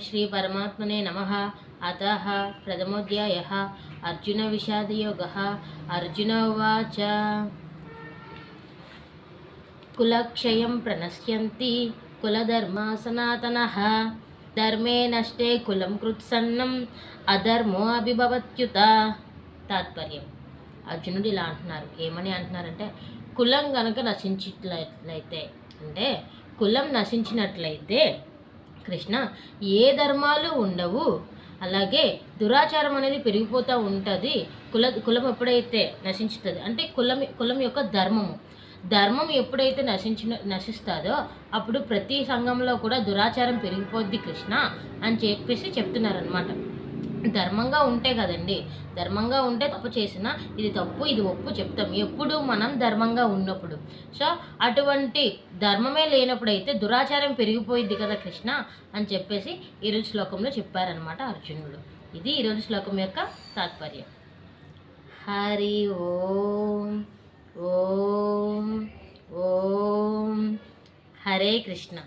శ్రీ పరమాత్మనే నమః. అతః ప్రథమోధ్యాయః అర్జున విషాదయోగः. అర్జున ఉవాచ కులక్షయం ప్రణశ్యంతి కులధర్మా సనాతనః. ధర్మే నష్టే కులం కృత్సన్నం అధర్మో అభిభవత్యుత. తాత్పర్యం: అర్జునుడు ఇలా అంటున్నారు. ఏమని అంటున్నారంటే, కులం గనుక నశించినట్లయితే, అంటే కులం నశించినట్లయితే కృష్ణ ఏ ధర్మాలు ఉండవు, అలాగే దురాచారం అనేది పెరిగిపోతూ ఉంటుంది. కులం ఎప్పుడైతే నశించుతుంది అంటే కులం యొక్క ధర్మం ఎప్పుడైతే నశిస్తుందో అప్పుడు ప్రతి సంఘంలో కూడా దురాచారం పెరిగిపోద్ది కృష్ణ అని చెప్పేసి చెప్తున్నారనమాట. ధర్మంగా ఉంటే కదండి, ధర్మంగా ఉంటే తప్పు చేసినా ఇది తప్పు ఇది ఒప్పు చెప్తాం ఎప్పుడు మనం ధర్మంగా ఉన్నప్పుడు. సో అటువంటి ధర్మమే లేనప్పుడైతే దురాచారం పెరిగిపోయిద్ది కదా కృష్ణ అని చెప్పేసి ఈరోజు శ్లోకంలో చెప్పారనమాట అర్జునుడు. ఇది ఈరోజు శ్లోకం యొక్క తాత్పర్యం. హరి ఓం ఓం ఓం. హరే కృష్ణ.